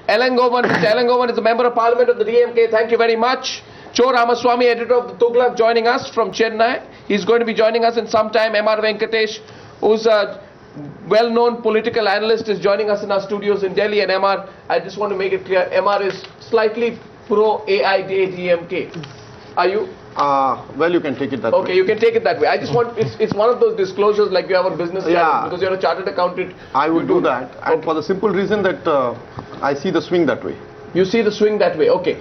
Elangovan, Mr. Elangovan is a member of parliament of the DMK. Thank you very much. Cho Ramaswamy, editor of the Tughlaq, joining us from Chennai. He's going to be joining us in some time. M.R. Venkatesh, who's a well-known political analyst, is joining us in our studios in Delhi. And MR, I just want to make it clear, MR is slightly pro-AIDMK. Are you? Well, you can take it that way. Okay, you can take it that way. I just want, it's one of those disclosures like you have a business license, because you're a chartered accountant. I would do that, and for the simple reason that I see the swing that way. You see the swing that way, okay.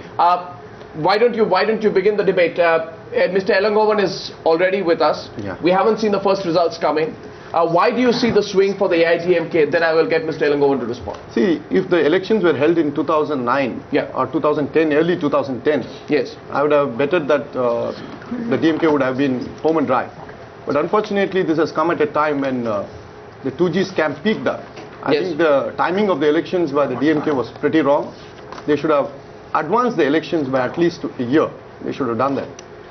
Why don't you begin the debate? Mr. Elangovan is already with us. Yeah. We haven't seen the first results coming. Why do you see the swing for the AIDMK? Then I will get Mr. Elangovan to respond. See, if the elections were held in 2009 Yeah. or 2010, early 2010, Yes. I would have betted that the DMK would have been home and dry. But unfortunately, this has come at a time when the 2G scam peaked up. I Yes. think the timing of the elections by the DMK was pretty wrong. They should have advanced the elections by at least a year. They should have done that.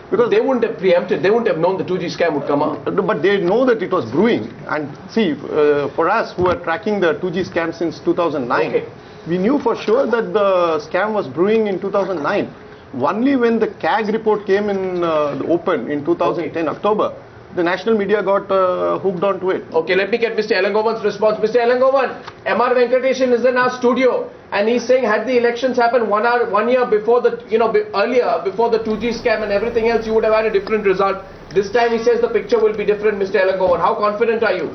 Because they wouldn't have preempted, they wouldn't have known the 2G scam would come out. But they know that it was brewing. And see, for us who are tracking the 2G scam since 2009, Okay. we knew for sure that the scam was brewing in 2009. Only when the CAG report came in the open in 2010 October, the national media got hooked onto it. Okay, let me get Mr. Elangovan's response. Mr. Elangovan, M.R. Venkateshan is in our studio and he's saying had the elections happened 1 year before the, earlier, before the 2G scam and everything else, you would have had a different result. This time he says the picture will be different, Mr. Elangovan. How confident are you?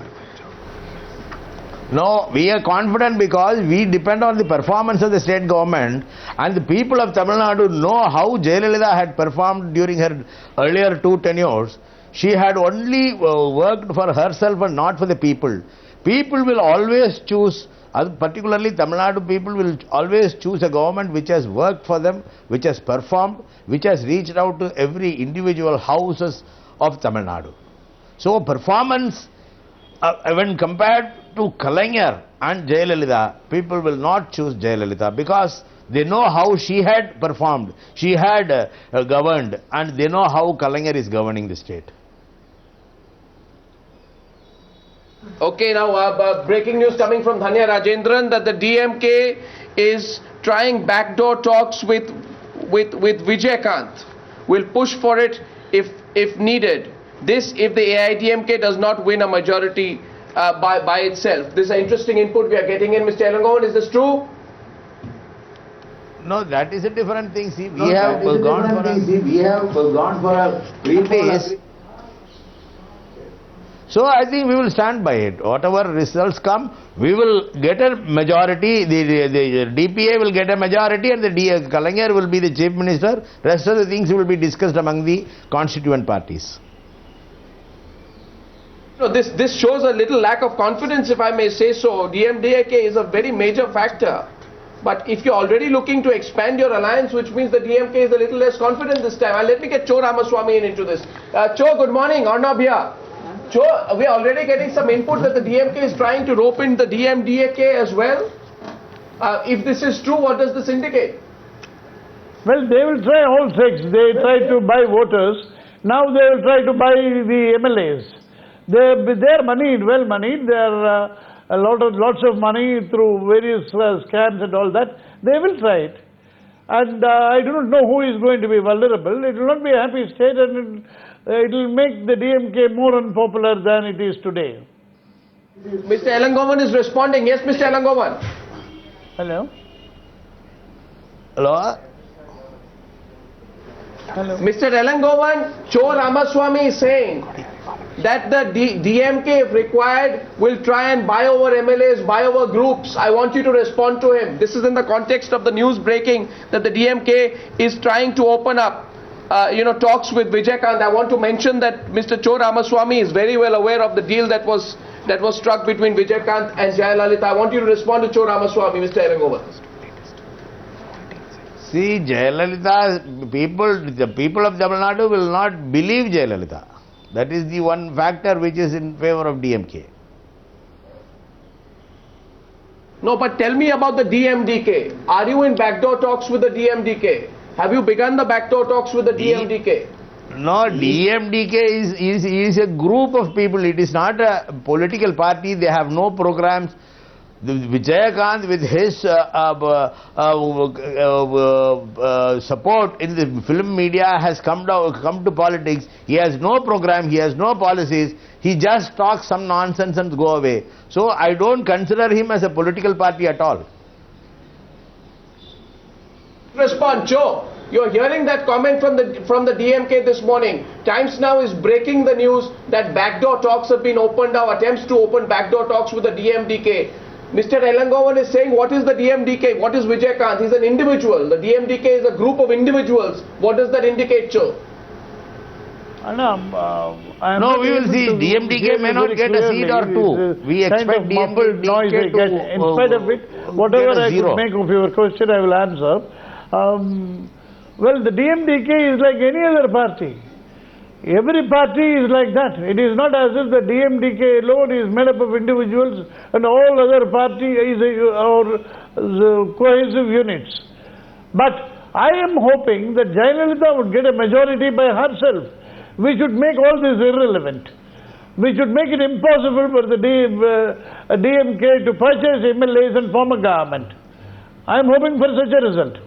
No, we are confident because we depend on the performance of the state government, and the people of Tamil Nadu know how Jayalalithaa had performed during her earlier 2 tenures. She had only worked for herself and not for the people. People will always choose, particularly Tamil Nadu people will always choose a government which has worked for them, which has performed, which has reached out to every individual houses of Tamil Nadu. So performance, when compared to Kalaignar and Jayalalithaa, people will not choose Jayalalithaa because they know how she had performed, she had governed, and they know how Kalaignar is governing the state. Okay, now breaking news coming from Dhanya Rajendran that the DMK is trying backdoor talks with Vijaykanth. Will push for it if needed. This if the AIDMK does not win a majority by itself. This is an interesting input we are getting in. Mr. Elangovan, is this true? No, that is a different thing. See, we have gone for a preface. So I think we will stand by it. Whatever results come, we will get a majority. The DPA will get a majority, and the Kalaignar will be the chief minister. Rest of the things will be discussed among the constituent parties. No, this shows a little lack of confidence, if I may say so. DMDK is a very major factor. But if you're already looking to expand your alliance, which means the DMK is a little less confident this time. Let me get Cho Ramaswamy into this. Cho, good morning. Arnab here. Cho, we are already getting some input that the DMK is trying to rope in the DMDK as well. If this is true, what does this indicate? Well, they will try all tricks. They try to buy voters. Now they will try to buy the MLAs. They're moneyed, well moneyed. They're lots of money through various scams and all that. They will try it. And I do not know who is going to be vulnerable. It will not be a happy state, and it will make the DMK more unpopular than it is today. Mr. Elangovan is responding. Yes, Mr. Elangovan. Hello? Hello? Hello? Mr. Elangovan, Cho Ramaswamy is saying that the DMK, if required, will try and buy over MLAs, buy over groups. I want you to respond to him. This is in the context of the news breaking that the DMK is trying to open up talks with Vijaykanth. I want to mention that Mr. Cho Ramaswamy is very well aware of the deal that was struck between Vijaykanth and Jayalalithaa. I want you to respond to Cho Ramaswamy, Mr. Elangovan. See, Jayalalithaa, the people of Tamil Nadu will not believe Jayalalithaa. That is the one factor which is in favor of DMK. No, but tell me about the DMDK. Are you in backdoor talks with the DMDK? Have you begun the backdoor talks with the DMDK? No, DMDK is a group of people. It is not a political party. They have no programs. Vijayakant, with his support in the film media, has come to politics. He has no program, he has no policies, he just talks some nonsense and go away. So I don't consider him as a political party at all. Respond, Joe. You're hearing that comment from the DMK this morning. Times Now is breaking the news that backdoor talks have been opened now, attempts to open backdoor talks with the DMDK. Mr. Elangovan is saying, what is the DMDK? What is Vijayakant? He's an individual. The DMDK is a group of individuals. What does that indicate, Joe? No, we will see. DMDK may not get a seat or two. We expect DMDK to in spite of it, whatever I could make of your question, I will answer. Well, the DMDK is like any other party. Every party is like that. It is not as if the DMDK alone is made up of individuals and all other parties or cohesive units. But I am hoping that Jayalalithaa would get a majority by herself. We should make all this irrelevant. We should make it impossible for the DMK to purchase MLAs and form a government. I am hoping for such a result.